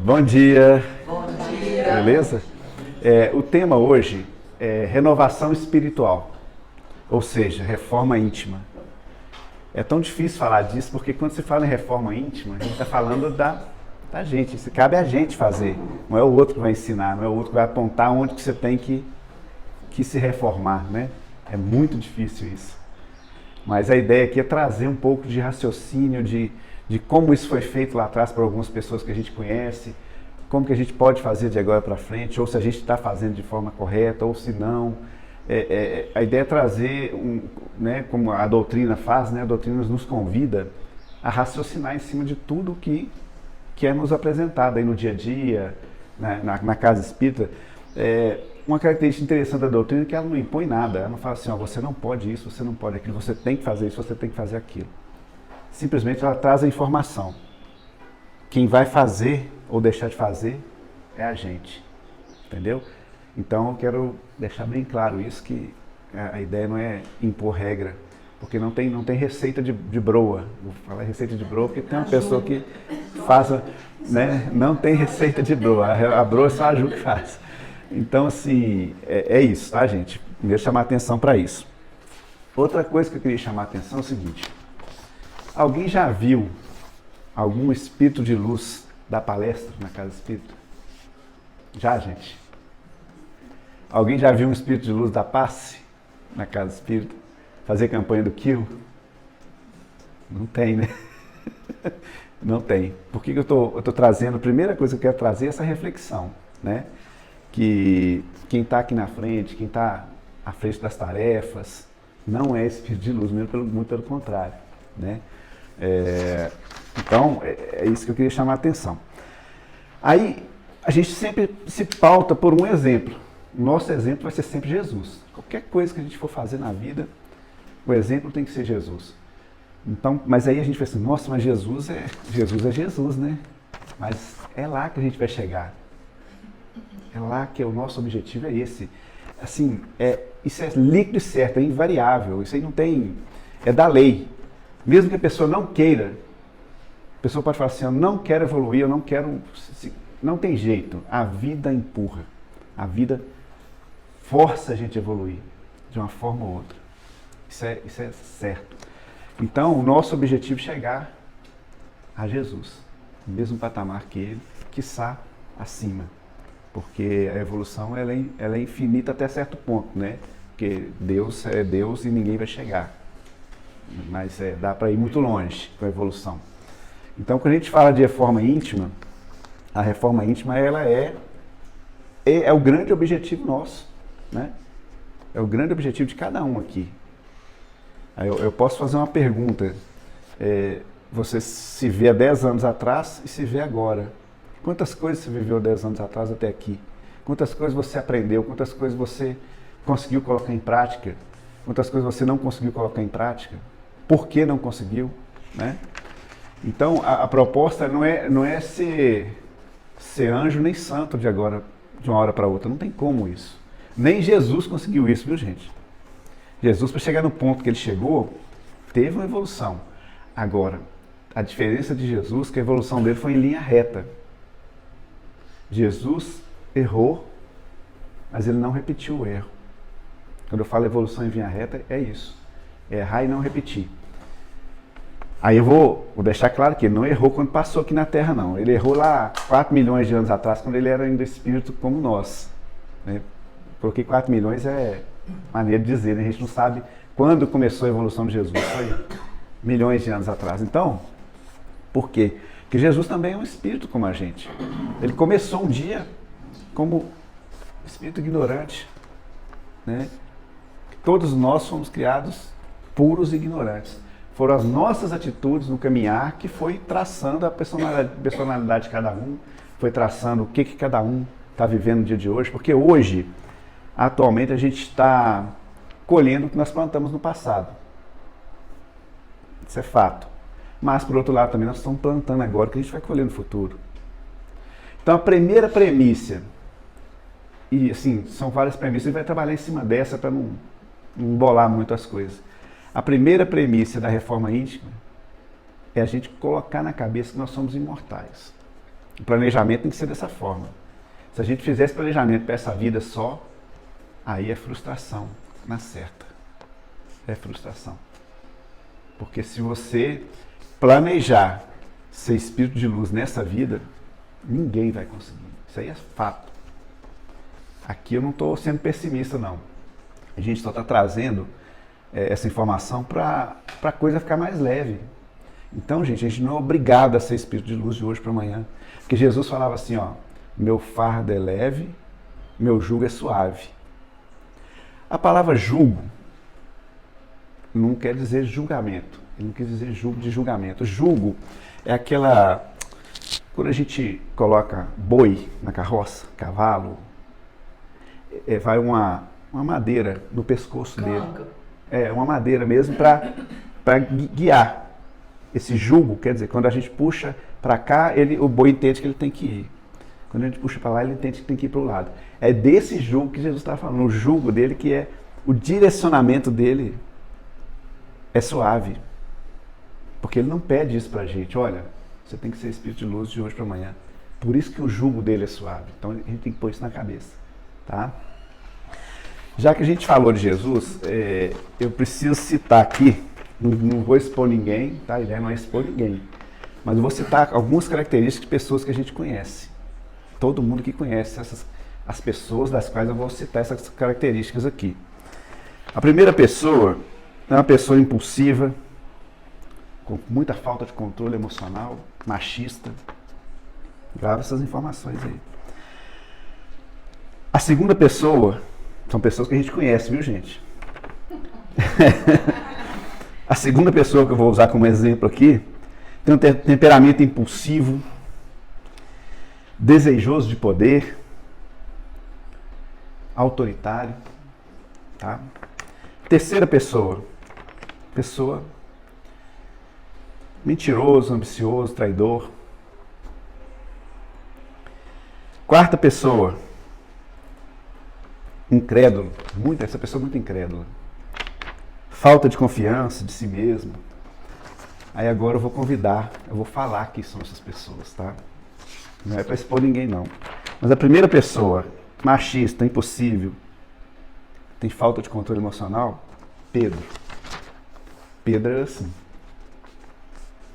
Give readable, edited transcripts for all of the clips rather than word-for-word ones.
Bom dia, Bom dia. beleza? O tema hoje é renovação espiritual, ou seja, reforma íntima. É tão difícil falar disso porque quando se fala em reforma íntima, a gente está falando da gente, isso cabe a gente fazer, não é o outro que vai ensinar, não é o outro que vai apontar onde que você tem que se reformar, né? É muito difícil isso. Mas a ideia aqui é trazer um pouco de raciocínio, de como isso foi feito lá atrás por algumas pessoas que a gente conhece, como que a gente pode fazer de agora para frente, ou se a gente está fazendo de forma correta, ou se não. A ideia é trazer, né, como a doutrina faz, né, a doutrina nos convida a raciocinar em cima de tudo que é nos apresentado aí no dia a dia, na casa espírita. Uma característica interessante da doutrina é que ela não impõe nada, ela não fala assim, ó, você não pode isso, você não pode aquilo, você tem que fazer isso, você tem que fazer aquilo. Simplesmente ela traz a informação. Quem vai fazer ou deixar de fazer é a gente, entendeu? Então eu quero deixar bem claro isso, que a ideia não é impor regra, porque não tem receita de broa. Vou falar receita de broa porque tem uma pessoa que faz, né? Não tem receita de broa, a broa só a Ju que faz. Então assim, é isso, tá, gente? Primeiro chamar atenção para isso. Outra coisa que eu queria chamar a atenção é o seguinte: alguém já viu algum espírito de luz dar palestra na casa espírita? Já, gente? Alguém já viu um espírito de luz dar passe na casa espírita? Fazer campanha do Kill? Não tem, né? Não tem. Por que eu tô trazendo? A primeira coisa que eu quero trazer é essa reflexão, né? Que quem está aqui na frente, quem está à frente das tarefas, não é espírito de luz, muito pelo contrário, né? Então, é isso que eu queria chamar a atenção. Aí, a gente sempre se pauta por um exemplo. O nosso exemplo vai ser sempre Jesus. Qualquer coisa que a gente for fazer na vida, o exemplo tem que ser Jesus. Então, mas aí a gente vai assim, nossa, mas Jesus é Jesus, né? Mas é lá que a gente vai chegar. É lá que o nosso objetivo é esse. Assim, isso é líquido e certo, é invariável. Isso aí não tem... É da lei. Mesmo que a pessoa não queira, a pessoa pode falar assim, eu não quero evoluir, eu não quero... Não tem jeito. A vida empurra. A vida força a gente a evoluir, de uma forma ou outra. Isso é certo. Então, o nosso objetivo é chegar a Jesus, no mesmo patamar que ele, quiçá acima. Porque a evolução ela é infinita até certo ponto, né? Porque Deus é Deus e ninguém vai chegar. Mas dá para ir muito longe com a evolução. Então, quando a gente fala de reforma íntima, a reforma íntima ela é o grande objetivo nosso, né? É o grande objetivo de cada um aqui. Aí eu posso fazer uma pergunta. Você se vê há 10 anos atrás e se vê agora. Quantas coisas você viveu 10 anos atrás até aqui? Quantas coisas você aprendeu? Quantas coisas você conseguiu colocar em prática? Quantas coisas você não conseguiu colocar em prática? Por que não conseguiu? Né? Então, a proposta não é ser anjo nem santo de uma hora para outra. Não tem como isso. Nem Jesus conseguiu isso, viu, gente? Jesus, para chegar no ponto que ele chegou, teve uma evolução. Agora, a diferença de Jesus é que a evolução dele foi em linha reta. Jesus errou, mas ele não repetiu o erro. Quando eu falo evolução em linha reta, é isso. É errar e não repetir. Aí eu vou deixar claro que ele não errou quando passou aqui na Terra, não. Ele errou lá 4 milhões de anos atrás, quando ele era ainda espírito como nós. Né? Coloquei 4 milhões, é maneira de dizer, né? A gente não sabe quando começou a evolução de Jesus. Foi milhões de anos atrás. Então, por quê? Porque Jesus também é um espírito como a gente. Ele começou um dia como espírito ignorante. Né? Todos nós somos criados puros e ignorantes. Foram as nossas atitudes no caminhar que foi traçando a personalidade de cada um, foi traçando o que cada um está vivendo no dia de hoje, porque hoje, atualmente, a gente está colhendo o que nós plantamos no passado. Isso é fato. Mas, por outro lado, também nós estamos plantando agora o que a gente vai colher no futuro. Então, a primeira premissa, e assim, são várias premissas, ele vai trabalhar em cima dessa para não bolar muito as coisas. A primeira premissa da reforma íntima é a gente colocar na cabeça que nós somos imortais. O planejamento tem que ser dessa forma. Se a gente fizer esse planejamento para essa vida só, aí é frustração, na certa. É frustração. Porque se você planejar ser espírito de luz nessa vida, ninguém vai conseguir. Isso aí é fato. Aqui eu não estou sendo pessimista, não. A gente só está trazendo essa informação para a coisa ficar mais leve. Então, gente, a gente não é obrigado a ser espírito de luz de hoje para amanhã. Porque Jesus falava assim, ó, meu fardo é leve, meu jugo é suave. A palavra jugo não quer dizer julgamento. Ele não quer dizer jugo de julgamento. Jugo é aquela... Quando a gente coloca boi na carroça, cavalo, vai uma madeira no pescoço dele. Uma madeira mesmo para guiar. Esse jugo, quer dizer, quando a gente puxa para cá, o boi entende que ele tem que ir. Quando a gente puxa para lá, ele entende que tem que ir para o lado. É desse jugo que Jesus está falando, o jugo dele, que é o direcionamento dele é suave. Porque ele não pede isso para a gente. Olha, você tem que ser espírito de luz de hoje para amanhã. Por isso que o jugo dele é suave. Então a gente tem que pôr isso na cabeça. Tá? Já que a gente falou de Jesus, eu preciso citar aqui, não vou expor ninguém, tá? A ideia não é expor ninguém. Mas eu vou citar algumas características de pessoas que a gente conhece. Todo mundo que conhece as pessoas das quais eu vou citar essas características aqui. A primeira pessoa é uma pessoa impulsiva, com muita falta de controle emocional, machista. Grava essas informações aí. A segunda pessoa, são pessoas que a gente conhece, viu, gente? A segunda pessoa que eu vou usar como exemplo aqui tem um temperamento impulsivo, desejoso de poder, autoritário, tá? Terceira pessoa mentiroso, ambicioso, traidor. Quarta pessoa, incrédulo, essa pessoa é muito incrédula. Falta de confiança de si mesmo. Aí agora eu vou falar quem são essas pessoas, tá? Não é para expor ninguém, não. Mas a primeira pessoa, machista, impossível, tem falta de controle emocional, Pedro. Pedro era assim.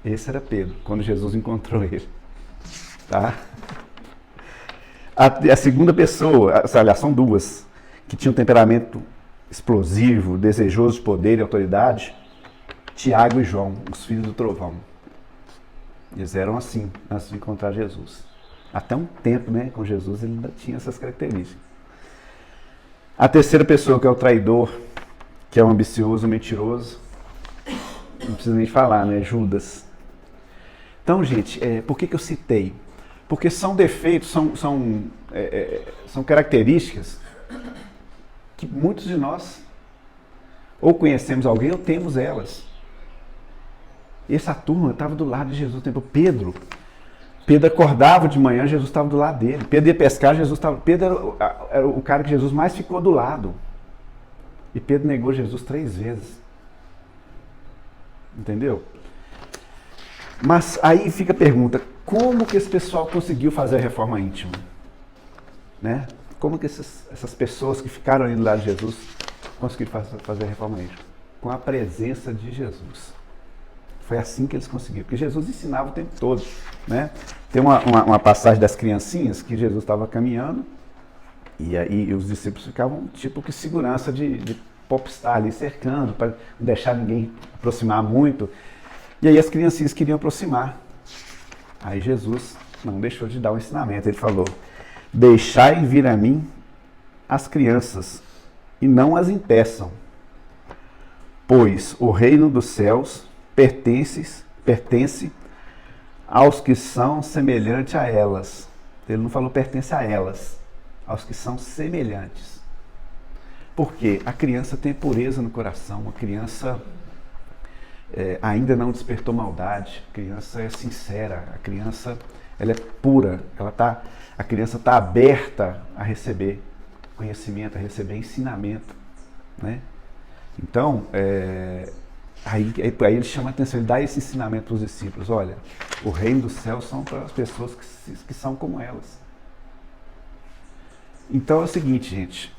Esse era Pedro, quando Jesus encontrou ele. Tá? A segunda pessoa, aliás, são duas, que tinham um temperamento explosivo, desejoso de poder e autoridade, Tiago e João, os filhos do trovão. Eles eram assim, antes de encontrar Jesus. Até um tempo, né, com Jesus, ele ainda tinha essas características. A terceira pessoa, que é o traidor, que é um ambicioso, mentiroso, não precisa nem falar, né, Judas. Então, gente, por que eu citei? Porque são defeitos, são características que muitos de nós ou conhecemos alguém ou temos elas. Essa turma estava do lado de Jesus o tempo. Pedro acordava de manhã, Jesus estava do lado dele. Pedro ia pescar, Jesus estava... Pedro era o cara que Jesus mais ficou do lado. E Pedro negou Jesus 3 vezes. Entendeu? Mas aí fica a pergunta, como que esse pessoal conseguiu fazer a reforma íntima? Né? Como que essas pessoas que ficaram ali do lado de Jesus conseguiram fazer a reforma íntima? Com a presença de Jesus. Foi assim que eles conseguiram, porque Jesus ensinava o tempo todo. Né? Tem uma passagem das criancinhas que Jesus estava caminhando e aí os discípulos ficavam tipo que segurança de popstar ali cercando, para não deixar ninguém aproximar muito. E aí as criancinhas queriam aproximar. Aí Jesus não deixou de dar um ensinamento. Ele falou, deixai vir a mim as crianças e não as impeçam, pois o reino dos céus pertence aos que são semelhantes a elas. Ele não falou pertence a elas, aos que são semelhantes. Porque a criança tem pureza no coração, a criança ainda não despertou maldade, a criança é sincera, a criança ela é pura, a criança está aberta a receber conhecimento, a receber ensinamento. Né? Então, Aí ele chama a atenção, ele dá esse ensinamento para os discípulos. Olha, o reino dos céus são para as pessoas que são como elas. Então é o seguinte, gente.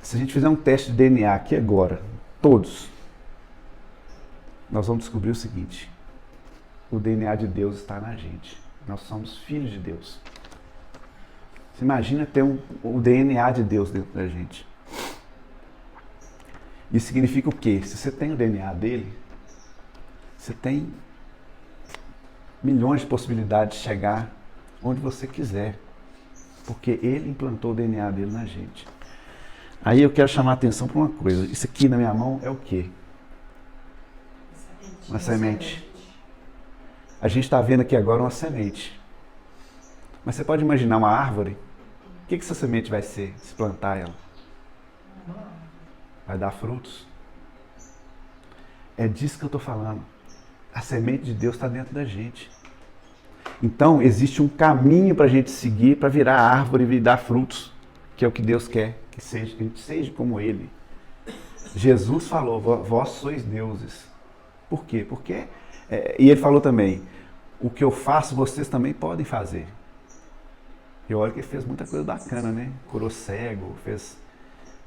Se a gente fizer um teste de DNA aqui agora, todos, nós vamos descobrir o seguinte. O DNA de Deus está na gente. Nós somos filhos de Deus. Você imagina ter o DNA de Deus dentro da gente. Isso significa o quê? Se você tem o DNA dele, você tem milhões de possibilidades de chegar onde você quiser. Porque ele implantou o DNA dele na gente. Aí eu quero chamar a atenção para uma coisa. Isso aqui na minha mão é o quê? Uma semente. A gente está vendo aqui agora uma semente. Mas você pode imaginar uma árvore? O que essa semente vai ser, se plantar ela? Vai dar frutos. É disso que eu estou falando. A semente de Deus está dentro da gente. Então, existe um caminho para a gente seguir, para virar árvore e dar frutos, que é o que Deus quer, que a gente seja como Ele. Jesus falou, vós sois deuses. Por quê? Porque, e Ele falou também, o que eu faço, vocês também podem fazer. E olha que ele fez muita coisa bacana, né? Curou cego,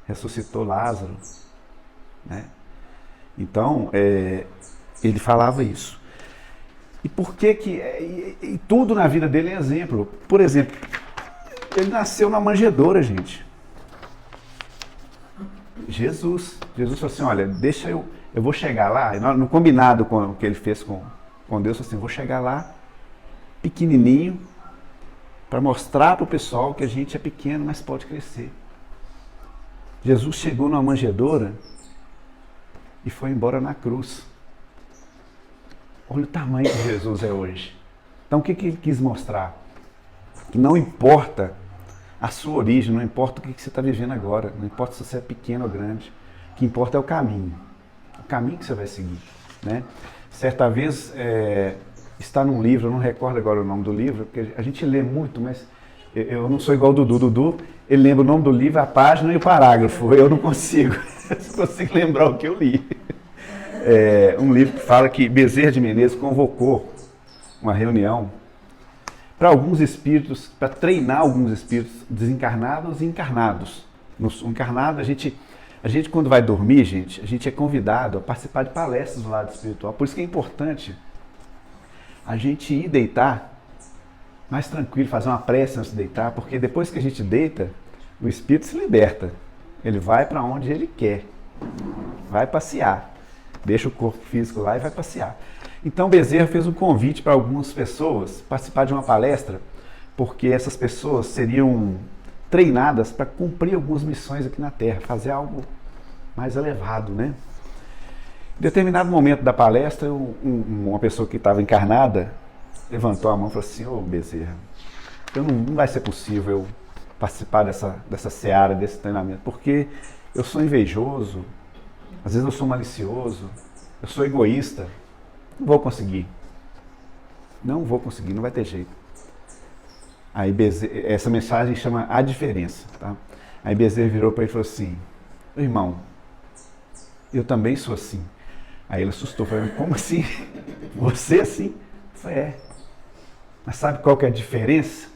ressuscitou Lázaro, né? Então, ele falava isso. E por que e tudo na vida dele é exemplo. Por exemplo, ele nasceu na manjedoura, gente. Jesus falou assim, olha, deixa eu vou chegar lá, no combinado com o que ele fez com Deus, assim, vou chegar lá, pequenininho, para mostrar para o pessoal que a gente é pequeno, mas pode crescer. Jesus chegou numa manjedoura e foi embora na cruz. Olha o tamanho que Jesus é hoje. Então o que ele quis mostrar? Que não importa a sua origem, não importa o que você está vivendo agora, não importa se você é pequeno ou grande, o que importa é o caminho que você vai seguir, né? Certa vez, está num livro, eu não recordo agora o nome do livro, porque a gente lê muito, mas eu não sou igual o Dudu. Dudu, ele lembra o nome do livro, a página e o parágrafo, eu não consigo, eu só consigo lembrar o que eu li. Um livro que fala que Bezerra de Menezes convocou uma reunião para alguns espíritos, para treinar alguns espíritos desencarnados e encarnados. No encarnado, a gente quando vai dormir, gente, a gente é convidado a participar de palestras do lado espiritual. Por isso que é importante a gente ir deitar mais tranquilo, fazer uma prece antes de deitar, porque depois que a gente deita, o espírito se liberta. Ele vai para onde ele quer, vai passear. Deixa o corpo físico lá e vai passear. Então Bezerra fez um convite para algumas pessoas participar de uma palestra, porque essas pessoas seriam treinadas para cumprir algumas missões aqui na Terra, fazer algo mais elevado, né? Em determinado momento da palestra, uma pessoa que estava encarnada levantou a mão e falou assim, ô Bezerra, não vai ser possível eu participar dessa seara, desse treinamento, porque eu sou invejoso, às vezes eu sou malicioso, eu sou egoísta, não vou conseguir, não vai ter jeito. Aí essa mensagem chama A Diferença, tá? Aí Bezerra virou para ele e falou assim, irmão, eu também sou assim. Aí ele assustou, falou, como assim? Você assim? Eu falei, mas sabe qual que é a diferença?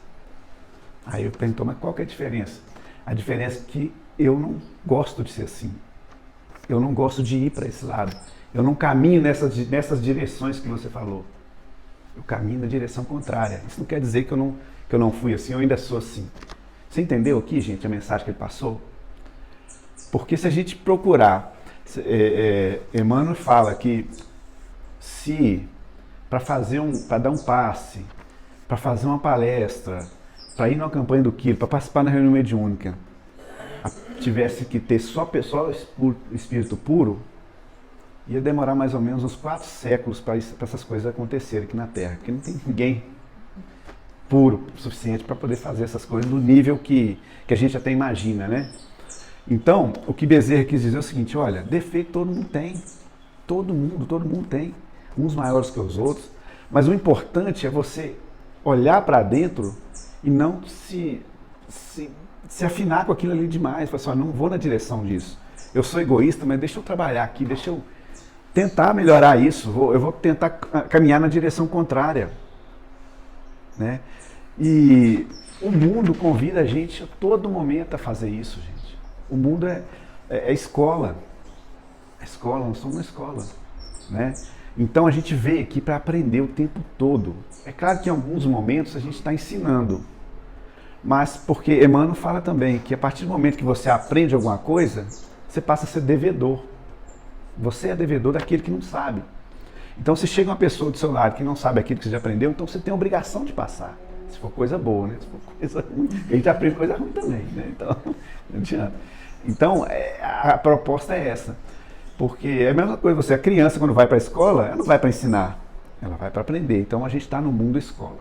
Aí eu perguntou, mas qual que é a diferença? A diferença é que eu não gosto de ser assim. Eu não gosto de ir para esse lado. Eu não caminho nessas direções que você falou. Eu caminho na direção contrária. Isso não quer dizer que eu não fui assim, eu ainda sou assim. Você entendeu aqui, gente, a mensagem que ele passou? Porque se a gente procurar, Emmanuel fala que se para dar um passe, para fazer uma palestra, para ir numa campanha do Quilo, para participar da reunião mediúnica, tivesse que ter só espírito puro, ia demorar mais ou menos uns 4 séculos para essas coisas acontecerem aqui na Terra, porque não tem ninguém puro o suficiente para poder fazer essas coisas no nível que a gente até imagina, né? Então, o que Bezerra quis dizer é o seguinte, olha, defeito todo mundo tem, todo mundo tem, uns maiores que os outros, mas o importante é você olhar para dentro e não se afinar com aquilo ali demais, falar assim, não vou na direção disso, eu sou egoísta, mas deixa eu trabalhar aqui, deixa eu tentar melhorar isso, eu vou tentar caminhar na direção contrária. Né? E o mundo convida a gente a todo momento a fazer isso, gente. O mundo é escola. É escola, nós somos uma escola. Né? Então a gente veio aqui para aprender o tempo todo. É claro que em alguns momentos a gente está ensinando. Mas porque Emmanuel fala também que a partir do momento que você aprende alguma coisa, você passa a ser devedor. Você é devedor daquele que não sabe. Então, se chega uma pessoa do seu lado que não sabe aquilo que você já aprendeu, então você tem a obrigação de passar. Se for coisa boa, né? Se for coisa ruim, a gente aprende coisa ruim também, né? Então, não adianta. Então, a proposta é essa. Porque é a mesma coisa, a criança quando vai para a escola, ela não vai para ensinar, ela vai para aprender. Então, a gente está no mundo escola.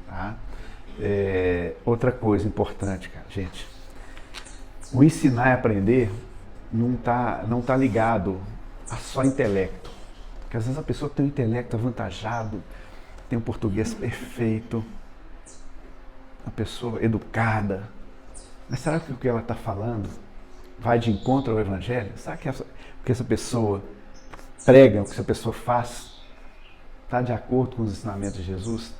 Tá? Outra coisa importante, cara, gente. O ensinar e aprender não tá ligado a só intelecto. Porque às vezes a pessoa tem um intelecto avantajado, tem um português perfeito, uma pessoa educada. Mas será que o que ela está falando vai de encontro ao Evangelho? Será que o que essa pessoa prega, o que essa pessoa faz, está de acordo com os ensinamentos de Jesus?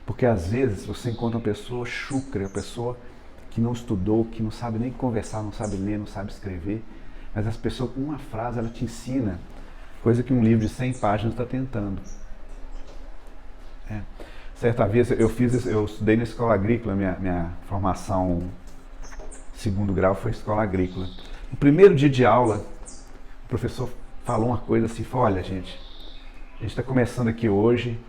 Porque às vezes você encontra uma pessoa chucra, uma pessoa que não estudou, que não sabe nem conversar, não sabe ler, não sabe escrever, mas essa pessoa com uma frase ela te ensina coisa que um livro de 100 páginas está tentando. Certa vez eu estudei na escola agrícola, minha formação segundo grau foi escola agrícola. No primeiro dia de aula, o professor falou uma coisa assim, falou, olha gente, a gente está começando aqui hoje,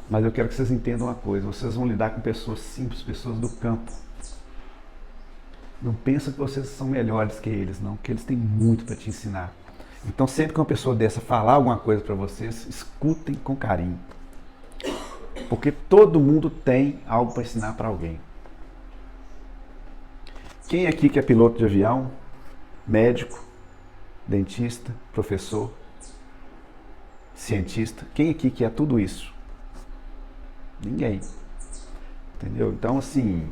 mas eu quero que vocês entendam uma coisa, vocês vão lidar com pessoas simples, pessoas do campo. Não pensa que vocês são melhores que eles, não, porque eles têm muito para te ensinar. Então, sempre que uma pessoa dessa falar alguma coisa para vocês, escutem com carinho. Porque todo mundo tem algo para ensinar para alguém. Quem aqui que é piloto de avião, médico, dentista, professor, cientista, quem aqui que é tudo isso? Ninguém. Entendeu? Então, assim,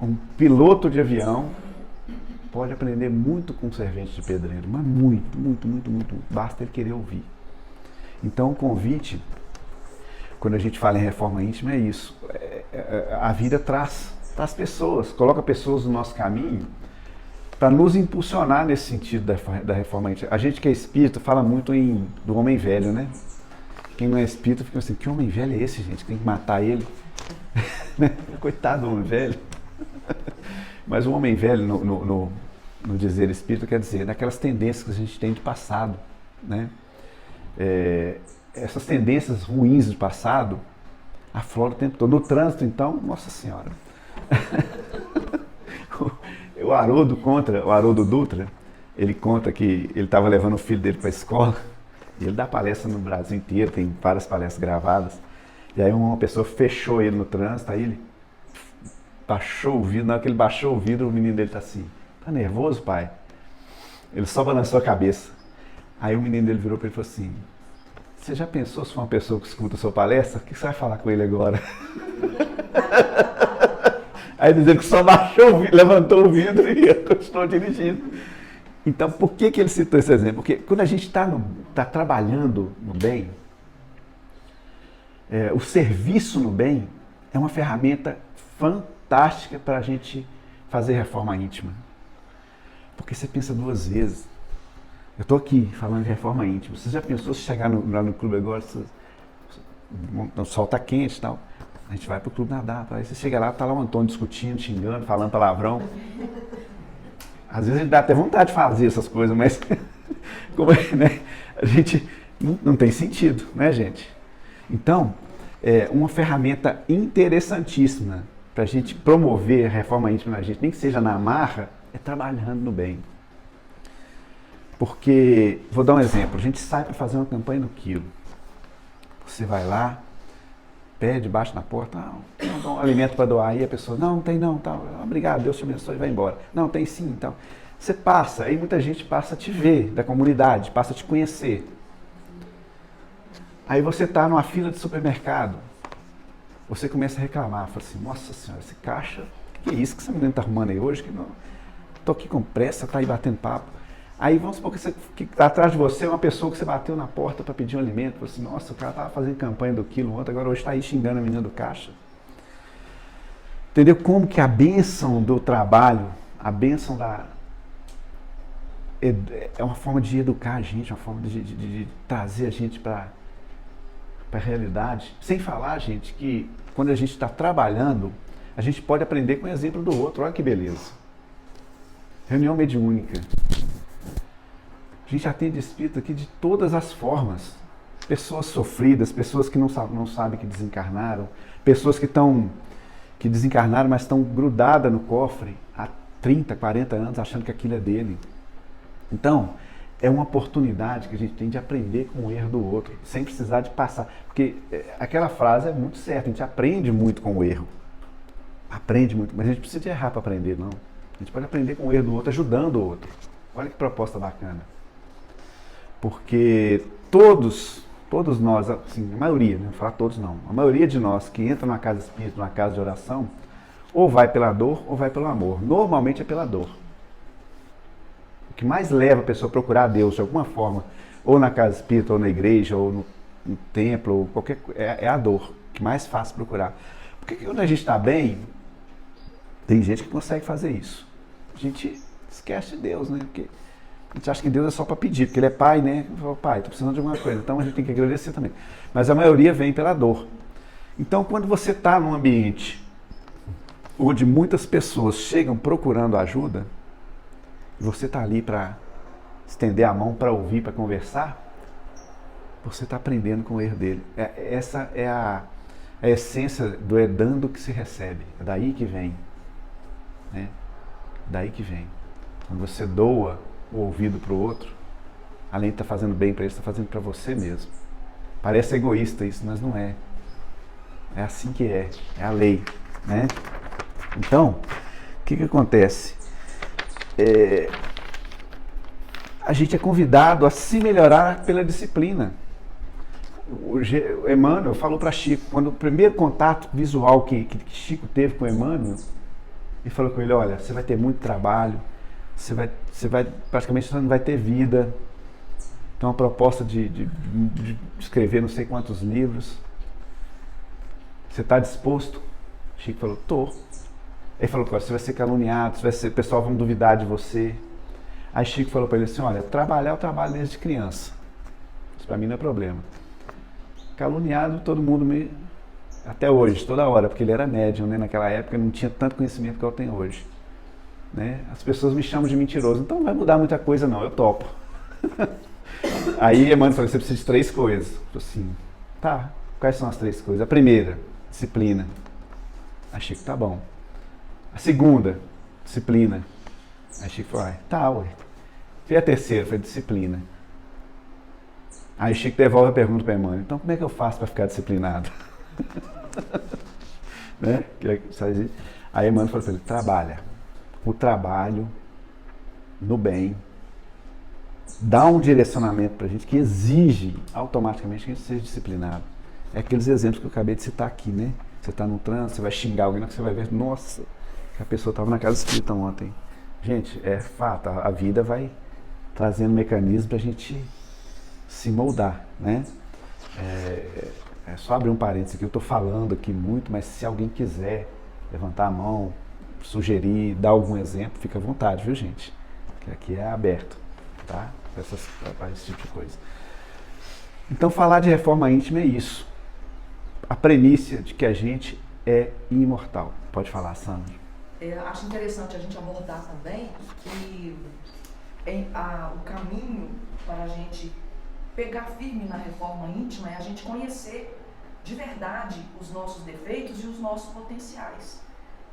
um piloto de avião pode aprender muito com um servente de pedreiro, mas muito, muito, muito, muito. Basta ele querer ouvir. Então, o convite, quando a gente fala em reforma íntima, é isso. A vida traz pessoas, coloca pessoas no nosso caminho para nos impulsionar nesse sentido da reforma íntima. A gente que é espírita fala muito do homem velho, né? Quem não é espírita fica assim, que homem velho é esse, gente? Tem que matar ele. Coitado do homem velho. Mas o homem velho, no dizer espírita, quer dizer, daquelas tendências que a gente tem de passado. Né? Essas tendências ruins do passado afloram o tempo todo. No trânsito, então, nossa senhora. O Haroldo Dutra, ele conta que ele estava levando o filho dele para a escola, e ele dá palestra no Brasil inteiro, tem várias palestras gravadas, e aí uma pessoa fechou ele no trânsito, aí ele baixou o vidro, na hora que ele baixou o vidro, o menino dele tá assim, tá nervoso, pai? Ele só balançou a cabeça. Aí o menino dele virou para ele e falou assim, você já pensou se for uma pessoa que escuta a sua palestra? O que você vai falar com ele agora? Aí dizendo que só baixou o vidro, levantou o vidro e continuou dirigindo. Então, por que ele citou esse exemplo? Porque quando a gente está trabalhando no bem, o serviço no bem é uma ferramenta fantástica para a gente fazer reforma íntima. Porque você pensa duas vezes. Eu estou aqui falando de reforma íntima. Você já pensou se chegar lá no clube agora, o sol está quente e tal, a gente vai para o clube nadar. Aí você chega lá, está lá o Antônio discutindo, xingando, falando palavrão. Às vezes a gente dá até vontade de fazer essas coisas, mas como né, a gente não tem sentido, né, gente? Então, uma ferramenta interessantíssima para a gente promover a reforma íntima na gente, nem que seja na marra, é trabalhando no bem. Porque, vou dar um exemplo, a gente sai para fazer uma campanha no quilo. Você vai lá, pede, bate na porta, não dá um alimento para doar, aí a pessoa, não tem não, tá, obrigado, Deus te abençoe e vai embora. Não, tem sim, então. Você passa, aí muita gente passa a te ver, da comunidade, passa a te conhecer. Aí você está numa fila de supermercado, você começa a reclamar, fala assim, nossa senhora, esse caixa, que é isso que essa menina está arrumando aí hoje? Que não, estou aqui com pressa, está aí batendo papo. Aí vamos supor que tá atrás de você é uma pessoa que você bateu na porta para pedir um alimento. Falou assim, nossa, o cara estava fazendo campanha do quilo ontem, agora hoje está aí xingando a menina do caixa. Entendeu? Como que a bênção do trabalho, a bênção é uma forma de educar a gente, uma forma de trazer a gente para a realidade. Sem falar, gente, que quando a gente está trabalhando, a gente pode aprender com o exemplo do outro. Olha que beleza. Reunião mediúnica. A gente atende espírito aqui de todas as formas. Pessoas sofridas, pessoas que não sabem que desencarnaram, pessoas que desencarnaram, mas estão grudadas no cofre há 30, 40 anos, achando que aquilo é dele. Então, é uma oportunidade que a gente tem de aprender com o erro do outro, sem precisar de passar. Porque aquela frase é muito certa, a gente aprende muito com o erro. Aprende muito, mas a gente precisa de errar para aprender, não. A gente pode aprender com o erro do outro, ajudando o outro. Olha que proposta bacana. Porque todos nós, assim, a maioria, não vou falar todos não, a maioria de nós que entra numa casa espírita, numa casa de oração, ou vai pela dor ou vai pelo amor. Normalmente é pela dor. O que mais leva a pessoa a procurar a Deus de alguma forma, ou na casa espírita, ou na igreja, ou no templo, ou qualquer coisa, é a dor que mais faz procurar. Porque quando a gente está bem, tem gente que consegue fazer isso. A gente esquece de Deus, né? Porque a gente acha que Deus é só para pedir, porque Ele é Pai, né? Pai, estou precisando de alguma coisa. Então a gente tem que agradecer também. Mas a maioria vem pela dor. Então quando você está num ambiente onde muitas pessoas chegam procurando ajuda, e você está ali para estender a mão, para ouvir, para conversar, você está aprendendo com o erro dele. Essa é a essência do é dando que se recebe. É daí que vem. Né? Daí que vem. Quando você doa o ouvido para o outro, além de estar fazendo bem para ele, está fazendo para você mesmo. Parece egoísta isso, mas não é. É assim que é a lei. Né? Então, o que acontece? A gente é convidado a se melhorar pela disciplina. O Emmanuel falou para Chico, quando o primeiro contato visual que Chico teve com o Emmanuel, ele falou com ele, olha, você vai ter muito trabalho, você vai praticamente você não vai ter vida. Então, uma proposta de escrever não sei quantos livros. Você está disposto? Chico falou, tô. Ele falou, você vai ser caluniado, o pessoal vai duvidar de você. Aí Chico falou para ele assim, olha, trabalhar eu trabalho desde criança. Isso para mim não é problema. Caluniado, todo mundo até hoje, toda hora, porque ele era médium, né? Naquela época não tinha tanto conhecimento que eu tenho hoje. Né? As pessoas me chamam de mentiroso, então não vai mudar muita coisa não, eu topo. Aí Emmanuel falou, você precisa de 3 coisas. Eu falei assim, tá, quais são as 3 coisas? A primeira, disciplina. Aí Chico, tá bom. A segunda, disciplina. Aí Chico falou, tá, ué. E a terceira, foi disciplina. Aí Chico devolve a pergunta para Emmanuel, então como é que eu faço para ficar disciplinado? Né? Aí Emmanuel falou para ele, trabalha. O trabalho no bem dá um direcionamento para a gente que exige automaticamente que a gente seja disciplinado. É aqueles exemplos que eu acabei de citar aqui, né? Você está no trânsito, você vai xingar alguém, você vai ver, nossa, a pessoa estava na casa espírita ontem. Gente, é fato, a vida vai trazendo mecanismos para a gente se moldar, né? É só abrir um parênteses aqui, eu estou falando aqui muito, mas se alguém quiser levantar a mão, sugerir, dar algum exemplo, fica à vontade, viu, gente? Que aqui é aberto, tá? Para esse tipo de coisa. Então, falar de reforma íntima é isso. A premissa de que a gente é imortal. Pode falar, Sandra. Acho interessante a gente abordar também que o caminho para a gente pegar firme na reforma íntima é a gente conhecer de verdade os nossos defeitos e os nossos potenciais.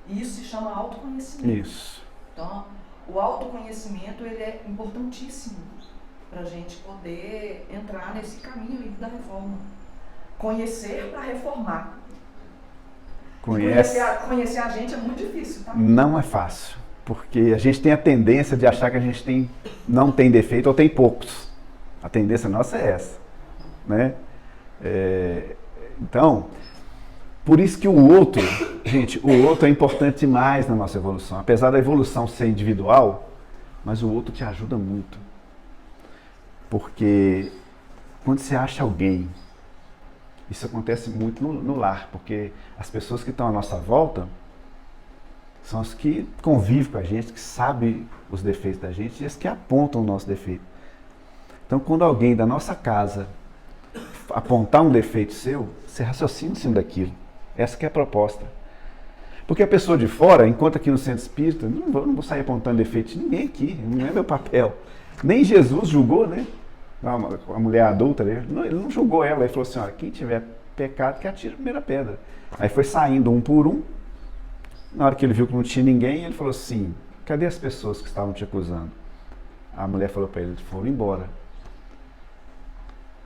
E isso se chama autoconhecimento. Isso. Então, o autoconhecimento ele é importantíssimo para a gente poder entrar nesse caminho aí da reforma. Conhecer para reformar. Conhecer a gente é muito difícil, tá? Não é fácil, porque a gente tem a tendência de achar que a gente não tem defeito ou tem poucos. A tendência nossa é essa, né? Então, por isso que o outro, gente, o outro é importante demais na nossa evolução. Apesar da evolução ser individual, mas o outro te ajuda muito. Porque quando você acha alguém, isso acontece muito no lar, porque as pessoas que estão à nossa volta são as que convivem com a gente, que sabem os defeitos da gente e as que apontam o nosso defeito. Então, quando alguém da nossa casa apontar um defeito seu, você raciocina em cima daquilo. Essa que é a proposta. Porque a pessoa de fora, enquanto aqui no centro espírita, não vou sair apontando defeitos de ninguém aqui, não é meu papel. Nem Jesus julgou, né? A mulher adulta, ele não julgou ela, ele falou assim, olha, quem tiver pecado que atire a primeira pedra. Aí foi saindo um por um, na hora que ele viu que não tinha ninguém, ele falou assim, cadê as pessoas que estavam te acusando? A mulher falou para ele, foram embora.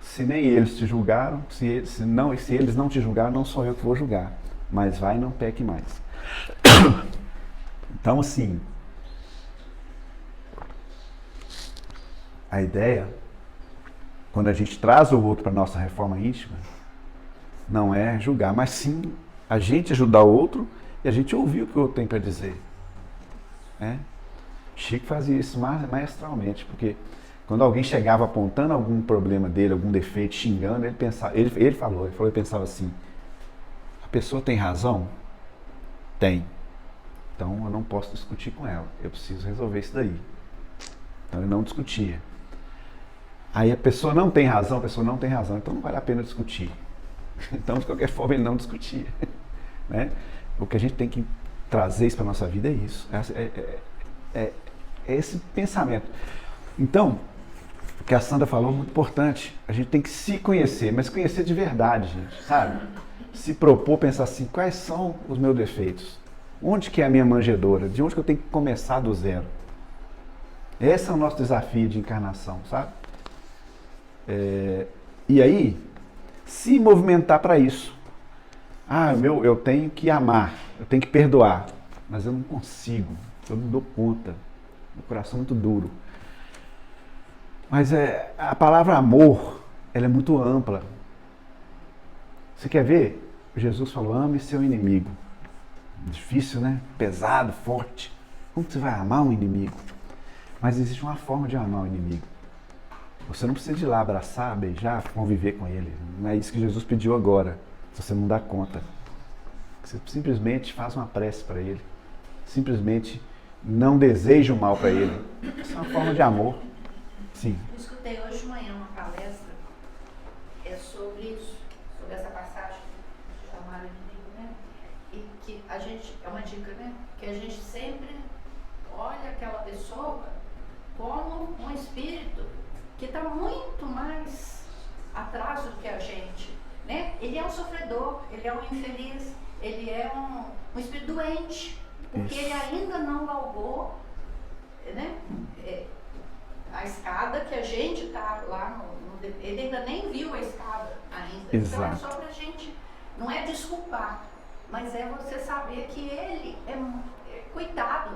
Se nem eles te julgaram, se eles não te julgaram, não sou eu que vou julgar. Mas vai e não peque mais. Então, assim, a ideia, quando a gente traz o outro para a nossa reforma íntima, não é julgar, mas sim a gente ajudar o outro e a gente ouvir o que o outro tem para dizer. Chico fazia isso maestralmente, porque quando alguém chegava apontando algum problema dele, algum defeito, xingando, ele pensava assim, a pessoa tem razão? Tem. Então eu não posso discutir com ela, eu preciso resolver isso daí. Então ele não discutia. Aí a pessoa não tem razão, então não vale a pena discutir. Então, de qualquer forma, ele não discutia. Né? O que a gente tem que trazer isso para a nossa vida é isso. É esse pensamento. Então, o que a Sandra falou é muito importante. A gente tem que se conhecer, mas conhecer de verdade, gente, sabe? Se propor, pensar assim, quais são os meus defeitos? Onde que é a minha manjedoura? De onde que eu tenho que começar do zero? Esse é o nosso desafio de encarnação, sabe? E aí, se movimentar para isso. Eu tenho que amar, eu tenho que perdoar, mas eu não consigo, eu não dou conta. Meu coração é muito duro. Mas a palavra amor, ela é muito ampla. Você quer ver? Jesus falou, ame seu inimigo. Difícil, né? Pesado, forte. Como você vai amar um inimigo? Mas existe uma forma de amar o inimigo. Você não precisa ir lá abraçar, beijar, conviver com ele. Não é isso que Jesus pediu agora, se você não dá conta. Você simplesmente faz uma prece para ele. Simplesmente não deseja o mal para ele. Isso é uma forma de amor. Sim. Eu escutei hoje de manhã uma palestra sobre isso, sobre essa passagem que chamaram de inimigo, né? E que a gente, é uma dica, né? Que a gente sempre olha aquela pessoa como um espírito que está muito mais atrás do que a gente, né? Ele é um sofredor, ele é um infeliz, ele é um espírito doente, porque ele ainda não galgou, né? A escada que a gente está lá, ele ainda nem viu a escada ainda. Exato. Então é só pra gente, não é desculpar, mas é você saber que ele coitado.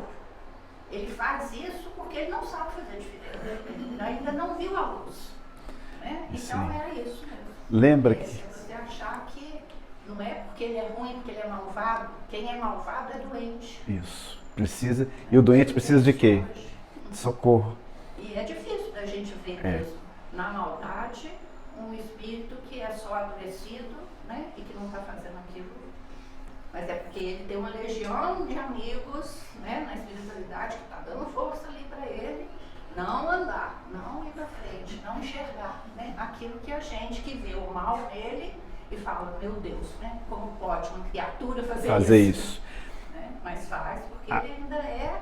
Ele faz isso porque ele não sabe fazer diferença. Ele ainda não viu a luz. Né? Então era isso mesmo. Lembra que... Você achar que não é porque ele é ruim, porque ele é malvado. Quem é malvado é doente. Isso. Precisa. E o doente precisa de quê? De socorro. E é difícil da gente ver mesmo. Na maldade, um espírito que é só adormecido, né? E que não está fazendo aquilo. Mas é porque ele tem uma legião de amigos, né, na espiritualidade que está dando força ali para ele não andar, não ir para frente, não enxergar, né, aquilo que a gente que vê o mal nele e fala, meu Deus, né, como pode uma criatura fazer isso? Né? Mas faz porque ele ainda é...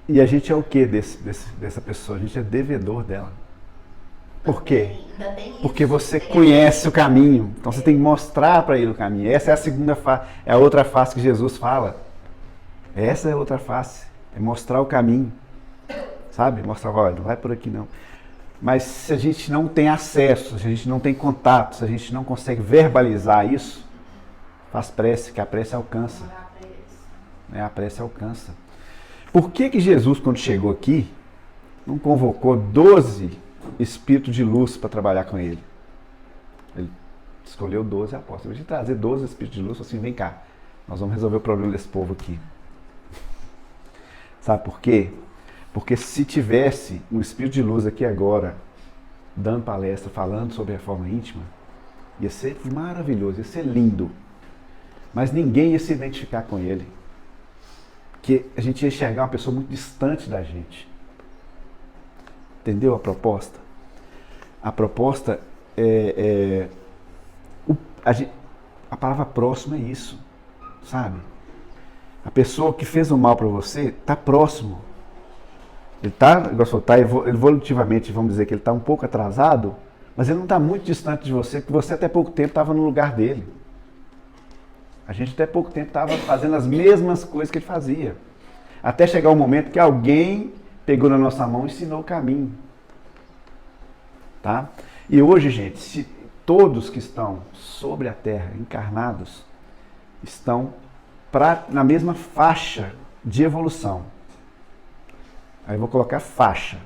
E a gente é o que dessa pessoa? A gente é devedor dela. Por quê? Porque você conhece o caminho, então você tem que mostrar para ele o caminho. Essa é a segunda face, é a outra face que Jesus fala. Essa é a outra face, é mostrar o caminho, sabe? Mostrar, olha, não vai por aqui não. Mas se a gente não tem acesso, se a gente não tem contato, se a gente não consegue verbalizar isso, faz prece, que a prece alcança. A prece alcança. Por que Jesus, quando chegou aqui, não convocou 12 espírito de luz para trabalhar com ele? Ele escolheu 12 apóstolos. De trazer 12 espíritos de luz, assim, vem cá, nós vamos resolver o problema desse povo aqui. Sabe por quê? Porque se tivesse um espírito de luz aqui agora, dando palestra, falando sobre reforma íntima, ia ser maravilhoso, ia ser lindo. Mas ninguém ia se identificar com ele. Porque a gente ia enxergar uma pessoa muito distante da gente. Entendeu a proposta? A proposta a palavra próximo é isso, sabe? A pessoa que fez o mal para você está próximo. Ele está, evolutivamente, vamos dizer que ele está um pouco atrasado, mas ele não está muito distante de você, porque você até pouco tempo estava no lugar dele. A gente até pouco tempo estava fazendo as mesmas coisas que ele fazia. Até chegar o momento que alguém pegou na nossa mão e ensinou o caminho. Tá? E hoje, gente, se todos que estão sobre a terra, encarnados, estão na mesma faixa de evolução. Aí eu vou colocar faixa.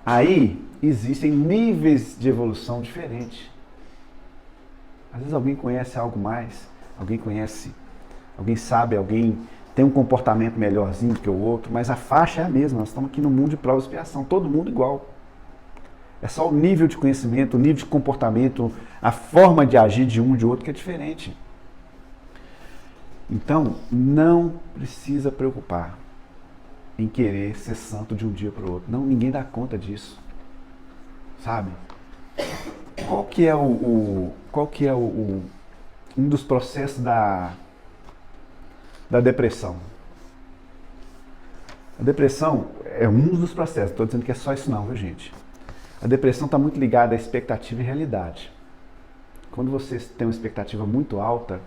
Aí existem níveis de evolução diferentes. Às vezes alguém conhece algo mais, alguém sabe, alguém tem um comportamento melhorzinho do que o outro, mas a faixa é a mesma. Nós estamos aqui no mundo de prova e expiação, todo mundo igual. É só o nível de conhecimento, o nível de comportamento, a forma de agir de um e de outro que é diferente. Então, não precisa preocupar em querer ser santo de um dia para o outro. Não, ninguém dá conta disso. Sabe? Qual que é um dos processos da depressão? A depressão é um dos processos. Estou dizendo que é só isso não, viu, gente? A depressão está muito ligada à expectativa e realidade. Quando você tem uma expectativa muito alta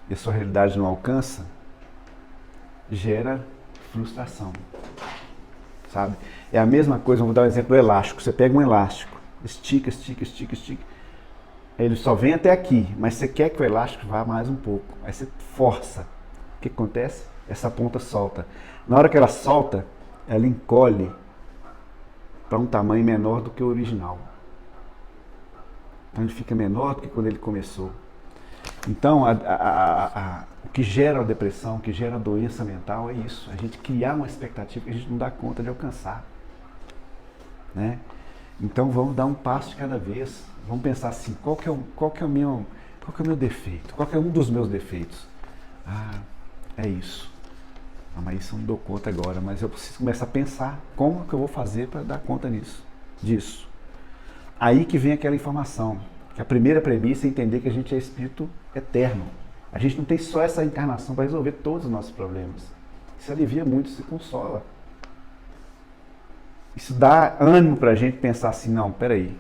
e a sua realidade não alcança, gera frustração. Sabe? É a mesma coisa, vou dar um exemplo do elástico. Você pega um elástico, estica. Ele só vem até aqui, mas você quer que o elástico vá mais um pouco. Aí você força. O que acontece? Essa ponta solta. Na hora que ela solta, ela encolhe para um tamanho menor do que o original. Então ele fica menor do que quando ele começou. Então o que gera a depressão, o que gera a doença mental é isso. A gente criar uma expectativa que a gente não dá conta de alcançar. Né? Então vamos dar um passo de cada vez. Vamos pensar assim, qual que é o meu defeito? Qual que é um dos meus defeitos? É isso. Mas isso eu não dou conta agora, mas eu preciso começar a pensar como que eu vou fazer para dar conta disso. Aí que vem aquela informação, que a primeira premissa é entender que a gente é espírito eterno. A gente não tem só essa encarnação para resolver todos os nossos problemas. Isso alivia muito, isso consola. Isso dá ânimo para a gente pensar assim, não, peraí,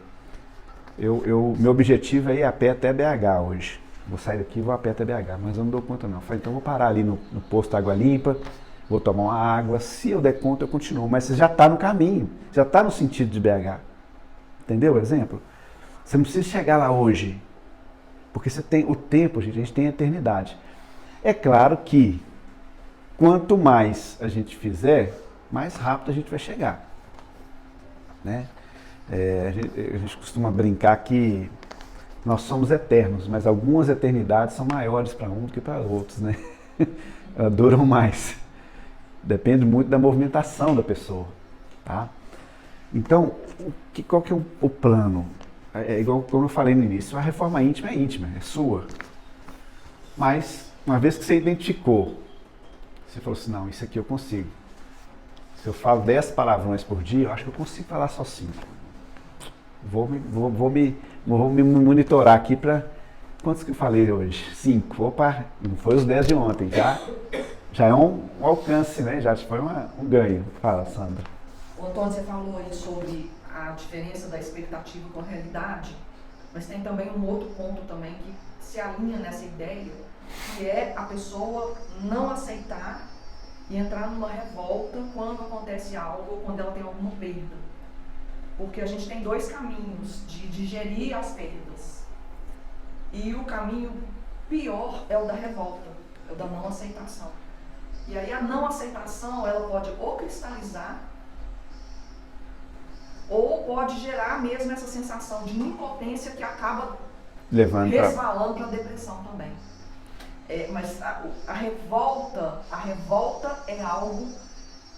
meu objetivo é ir a pé até BH hoje. Vou sair daqui e vou a pé até BH, mas eu não dou conta não. Falei, então vou parar ali no posto Água Limpa, vou tomar uma água, se eu der conta eu continuo. Mas você já está no caminho, já está no sentido de BH. Entendeu o exemplo? Você não precisa chegar lá hoje, porque você tem o tempo, gente, a gente tem a eternidade. É claro que quanto mais a gente fizer, mais rápido a gente vai chegar. Né? A gente costuma brincar que nós somos eternos, mas algumas eternidades são maiores para um do que para outros, né? Duram mais. Depende muito da movimentação da pessoa, tá? Então, qual que é o plano? É igual como eu falei no início, a reforma íntima, é sua. Mas, uma vez que você identificou, você falou assim, não, isso aqui eu consigo. Se eu falo 10 palavrões por dia, eu acho que eu consigo falar só 5. Vou me monitorar aqui para... Quantos que eu falei hoje? 5. Opa, não foi os 10 de ontem. Já é um alcance, né? Já foi um ganho. Fala, Sandra. O Antônio, você falou aí sobre a diferença da expectativa com a realidade, mas tem também um outro ponto também que se alinha nessa ideia, que é a pessoa não aceitar e entrar numa revolta quando acontece algo ou quando ela tem alguma perda. Porque a gente tem dois caminhos de digerir as perdas. E o caminho pior é o da revolta, é o da não aceitação. E aí a não aceitação, ela pode ou cristalizar, ou pode gerar mesmo essa sensação de impotência que acaba resvalando para a depressão também. Mas a revolta é algo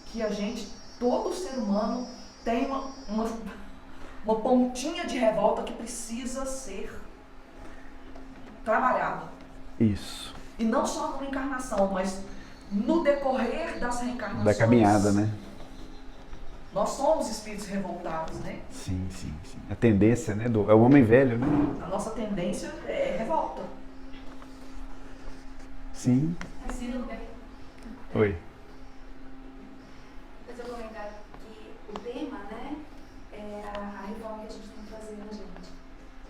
que a gente, todo ser humano, tem uma pontinha de revolta que precisa ser trabalhada. Isso. E não só numa encarnação, mas no decorrer das reencarnações. Da caminhada, né? Nós somos espíritos revoltados, né? Sim. A tendência, né? É o homem velho, né? A nossa tendência é revolta. Sim. Oi. Mas eu vou comentar que o tema, né, é a reforma que a gente tem que fazer na gente.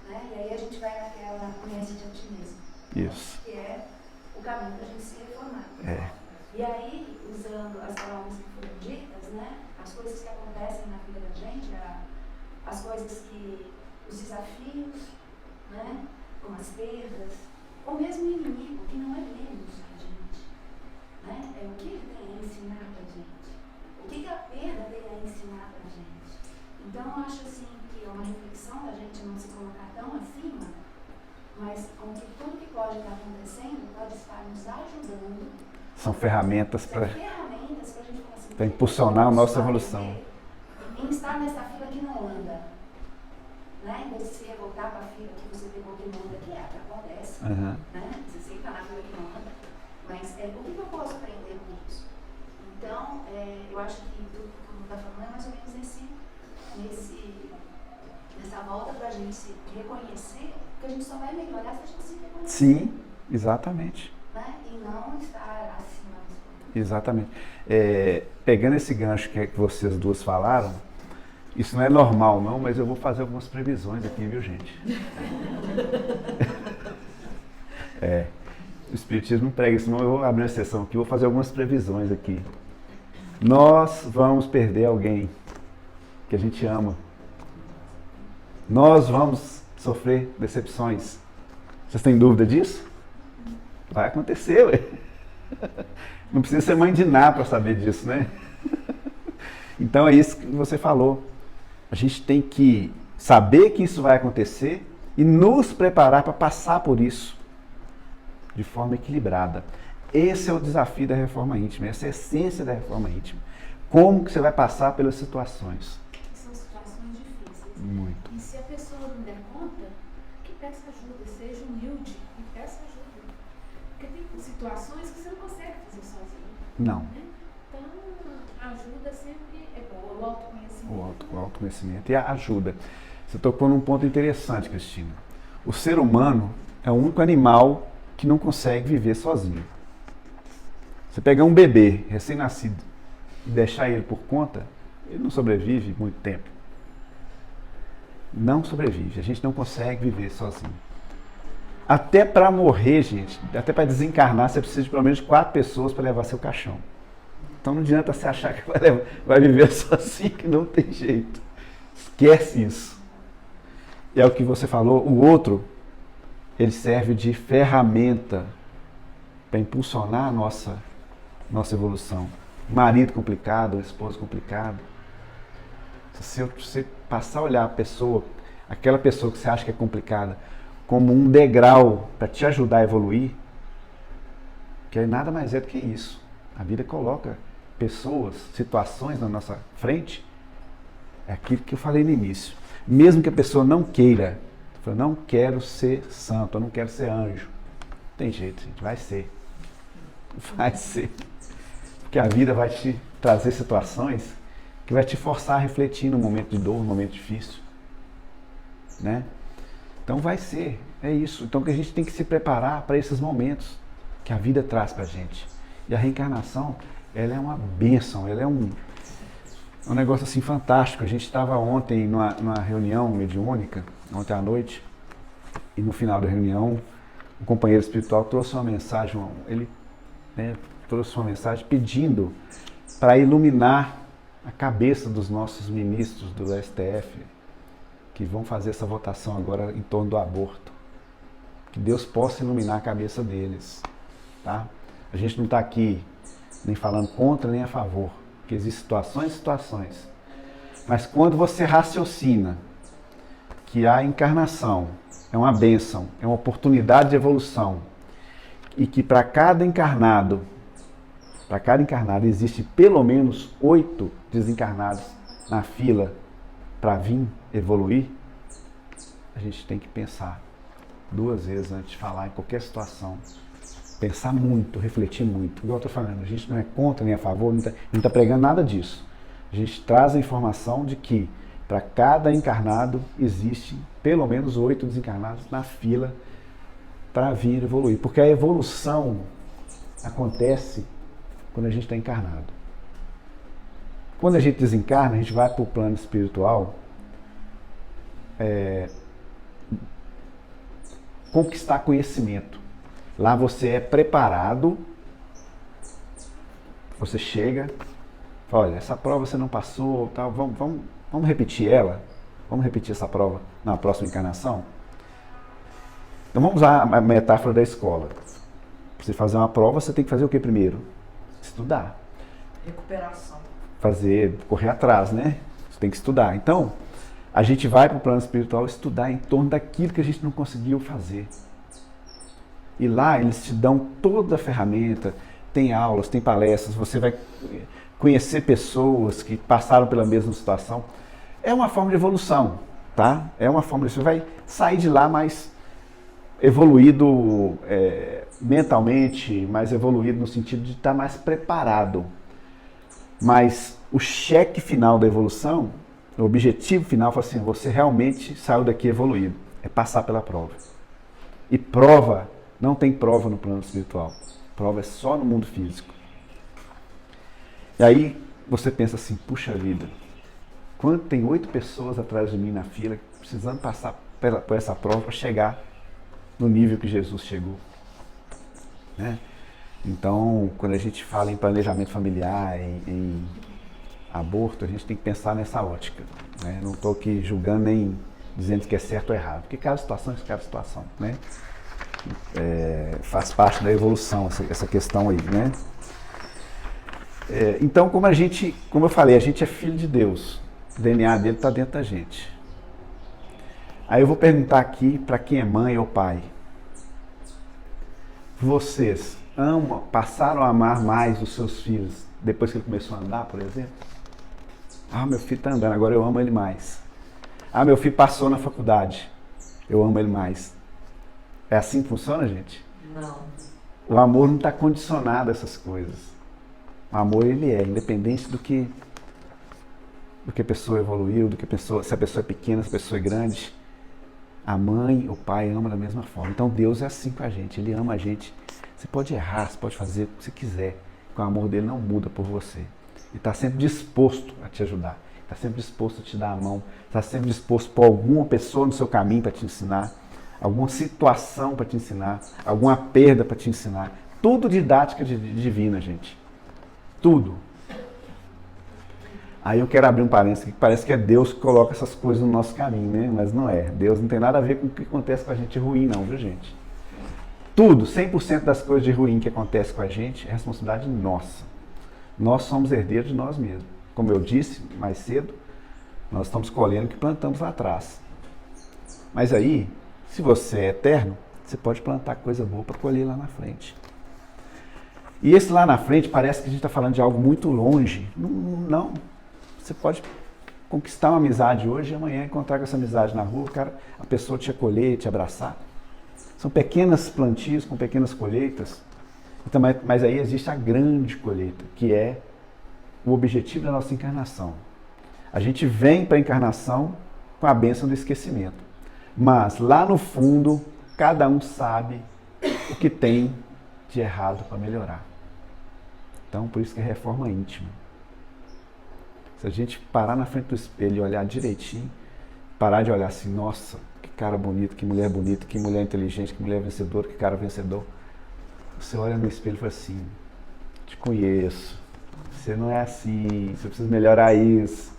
Né? E aí a gente vai naquela amnésia de otimismo. Isso. Que é o caminho para a gente se reformar. É. E aí, usando as palavras que foram ditas, né, as coisas que acontecem na vida da gente, as coisas que, os desafios, né, como as perdas, ou mesmo o inimigo, que não é menos que a gente. Né? É o que ele tem a ensinar para a gente. O que a perda tem a ensinar para a gente. Então, eu acho assim que é uma reflexão da gente não se colocar tão acima, mas com que tudo que pode estar acontecendo pode estar nos ajudando. São ferramentas para a gente conseguir impulsionar a nossa evolução. Em estar nessa fila que não anda. Né? Em vez de se revoltar para a fila que você pegou que não anda, que é a que acontece. Uhum. Né? Você sempre está na fila que não anda. Mas o que eu posso aprender com isso? Então, eu acho que tudo que o mundo está falando é mais ou menos nessa volta para a gente se reconhecer, porque a gente só vai melhorar se a gente se reconhecer. Sim, exatamente. Né? E não estar acima das coisas. Exatamente. Pegando esse gancho que vocês duas falaram, isso não é normal não, mas eu vou fazer algumas previsões aqui, viu, gente? O Espiritismo não prega isso, não. Eu vou abrir uma sessão aqui, vou fazer algumas previsões aqui. Nós vamos perder alguém que a gente ama. Nós vamos sofrer decepções. Vocês têm dúvida disso? Vai acontecer, ué. Não precisa ser mãe de Ná para saber disso, né? Então é isso que você falou. A gente tem que saber que isso vai acontecer e nos preparar para passar por isso de forma equilibrada. Esse é o desafio da reforma íntima, essa é a essência da reforma íntima. Como que você vai passar pelas situações? São situações difíceis. Muito. E se a pessoa não der conta, que peça ajuda, seja humilde e peça ajuda. Porque tem situações que você não consegue fazer sozinho. Não. Né? Então, a ajuda sempre é boa, o autoconhecimento. O autoconhecimento e a ajuda. Você tocou num ponto interessante, Cristina. O ser humano é o único animal que não consegue viver sozinho. Você pegar um bebê recém-nascido e deixar ele por conta, ele não sobrevive muito tempo. Não sobrevive. A gente não consegue viver sozinho. Até para morrer, gente, até para desencarnar, você precisa de pelo menos 4 pessoas para levar seu caixão. Então não adianta você achar que vai viver sozinho, que não tem jeito. Esquece isso. E é o que você falou, o outro, ele serve de ferramenta para impulsionar a nossa evolução. Marido complicado, esposo complicado. Se você passar a olhar a pessoa, aquela pessoa que você acha que é complicada, como um degrau para te ajudar a evoluir, que nada mais é do que isso. A vida coloca pessoas, situações na nossa frente, é aquilo que eu falei no início. Mesmo que a pessoa não queira, eu não quero ser santo, eu não quero ser anjo. Não tem jeito, gente, vai ser. Vai ser. Porque a vida vai te trazer situações que vai te forçar a refletir no momento de dor, no momento difícil. Né? Então vai ser, é isso. Então que a gente tem que se preparar para esses momentos que a vida traz para a gente. E a reencarnação, ela é uma bênção, ela é um negócio assim fantástico. A gente estava ontem numa reunião mediúnica, ontem à noite, e no final da reunião, o companheiro espiritual trouxe uma mensagem, ele trouxe uma mensagem pedindo para iluminar a cabeça dos nossos ministros do STF, que vão fazer essa votação agora em torno do aborto. Que Deus possa iluminar a cabeça deles. Tá? A gente não está aqui nem falando contra nem a favor, porque existem situações e situações. Mas quando você raciocina que a encarnação é uma bênção, é uma oportunidade de evolução, e que para cada encarnado existe pelo menos 8 desencarnados na fila para vir evoluir, a gente tem que pensar 2 vezes antes de falar em qualquer situação. Pensar muito, refletir muito. Igual eu estou falando, a gente não é contra nem a favor, não está pregando nada disso. A gente traz a informação de que para cada encarnado existe pelo menos 8 desencarnados na fila para vir evoluir. Porque a evolução acontece quando a gente está encarnado. Quando a gente desencarna, a gente vai para o plano espiritual conquistar conhecimento. Lá você é preparado, você chega, fala, olha, essa prova você não passou, tal, vamos repetir ela? Vamos repetir essa prova na próxima encarnação? Então vamos usar a metáfora da escola. Para você fazer uma prova, você tem que fazer o que primeiro? Estudar. Recuperação. Correr atrás, né? Você tem que estudar. Então, a gente vai para o plano espiritual estudar em torno daquilo que a gente não conseguiu fazer. E lá eles te dão toda a ferramenta, tem aulas, tem palestras, você vai conhecer pessoas que passaram pela mesma situação. É uma forma de evolução, tá? É uma forma de... Você vai sair de lá mais evoluído mentalmente, mais evoluído no sentido de estar mais preparado. Mas o cheque final da evolução, o objetivo final, foi assim, você realmente saiu daqui evoluído. É passar pela prova. E prova, não tem prova no plano espiritual. Prova é só no mundo físico. E aí você pensa assim, puxa vida, quando tem 8 pessoas atrás de mim na fila, precisando passar por essa prova para chegar no nível que Jesus chegou. Né? Então, quando a gente fala em planejamento familiar, em aborto, a gente tem que pensar nessa ótica. Né? Não estou aqui julgando nem dizendo que é certo ou errado, porque cada situação é cada situação. Né? Faz parte da evolução essa questão aí. Né? Então, como eu falei, a gente é filho de Deus. O DNA dele está dentro da gente. Aí eu vou perguntar aqui para quem é mãe ou pai. Vocês passaram a amar mais os seus filhos depois que ele começou a andar, por exemplo? Ah, meu filho está andando, agora eu amo ele mais. Ah, meu filho passou na faculdade, eu amo ele mais. É assim que funciona, gente? Não. O amor não está condicionado a essas coisas. O amor, ele é independente do que a pessoa evoluiu, se a pessoa é pequena, se a pessoa é grande. A mãe, o pai ama da mesma forma. Então Deus é assim com a gente, Ele ama a gente. Você pode errar, você pode fazer o que você quiser, que o amor dele não muda por você. Ele está sempre disposto a te ajudar, está sempre disposto a te dar a mão, está sempre disposto a pôr alguma pessoa no seu caminho para te ensinar, alguma situação para te ensinar, alguma perda para te ensinar. Tudo didática divina, gente. Tudo. Aí eu quero abrir um parênteses aqui, que parece que é Deus que coloca essas coisas no nosso caminho, né? Mas não é. Deus não tem nada a ver com o que acontece com a gente ruim, não, viu, gente? Tudo, 100% das coisas de ruim que acontece com a gente é responsabilidade nossa. Nós somos herdeiros de nós mesmos. Como eu disse mais cedo, nós estamos colhendo o que plantamos lá atrás. Mas aí, se você é eterno, você pode plantar coisa boa para colher lá na frente. E esse lá na frente parece que a gente está falando de algo muito longe. Não. Você pode conquistar uma amizade hoje e amanhã encontrar com essa amizade na rua, a pessoa te acolher, te abraçar. São pequenas plantios com pequenas colheitas. Então, mas aí existe a grande colheita, que é o objetivo da nossa encarnação. A gente vem para a encarnação com a bênção do esquecimento. Mas lá no fundo, cada um sabe o que tem de errado para melhorar. Então, por isso que é reforma íntima. Se a gente parar na frente do espelho e olhar direitinho, parar de olhar assim, nossa, que cara bonito, que mulher bonita, que mulher inteligente, que mulher vencedora, que cara vencedor. Você olha no espelho e fala assim, te conheço, você não é assim, você precisa melhorar isso.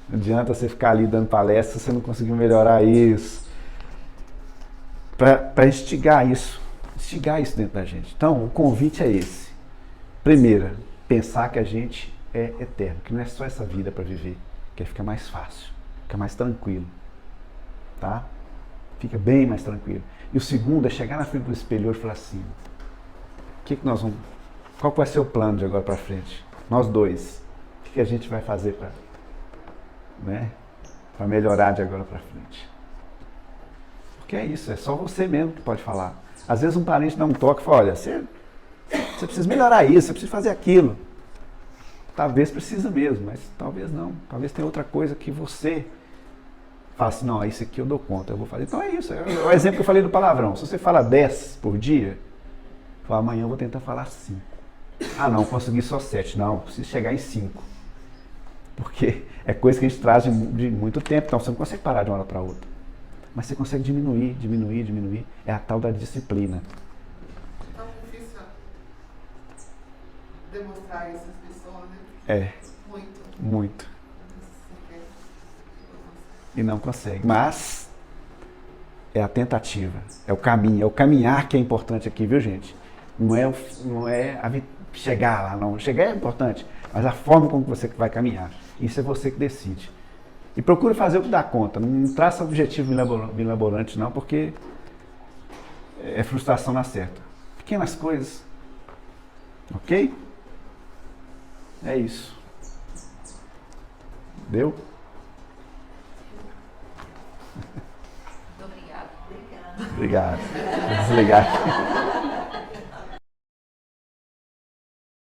Não adianta você ficar ali dando palestra se você não conseguiu melhorar isso. Para instigar isso dentro da gente. Então, o convite é esse. Primeiro, pensar que a gente é eterno, que não é só essa vida para viver, que fica mais fácil, fica mais tranquilo, tá? Fica bem mais tranquilo. E o segundo é chegar na frente do espelho e falar assim, qual vai ser o plano de agora para frente? Nós dois, o que a gente vai fazer para, né? para melhorar de agora para frente. Porque é isso, é só você mesmo que pode falar. Às vezes um parente dá um toque e fala, olha, você precisa melhorar isso, você precisa fazer aquilo. Talvez precisa mesmo, mas talvez não. Talvez tenha outra coisa que você fala assim, não, isso aqui eu dou conta, eu vou fazer. Então é isso, é o exemplo que eu falei do palavrão. Se você fala 10 por dia, fala, amanhã eu vou tentar falar 5. Ah não, consegui só 7. Não, preciso chegar em 5. Porque é coisa que a gente traz de muito tempo, então você não consegue parar de uma hora para outra. Mas você consegue diminuir, diminuir, diminuir. É a tal da disciplina. É tão difícil demonstrar isso às pessoas, né? É. Muito. Muito. E não consegue. Mas é a tentativa, é o caminho, é o caminhar que é importante aqui, viu, gente? Não é chegar lá, não. Chegar é importante, mas a forma como você vai caminhar. Isso é você que decide. E procura fazer o que dá conta. Não traça objetivo mirabolante, não, porque é frustração na certa. Pequenas coisas. Ok? É isso. Deu? Muito obrigada. Obrigado. Desligar.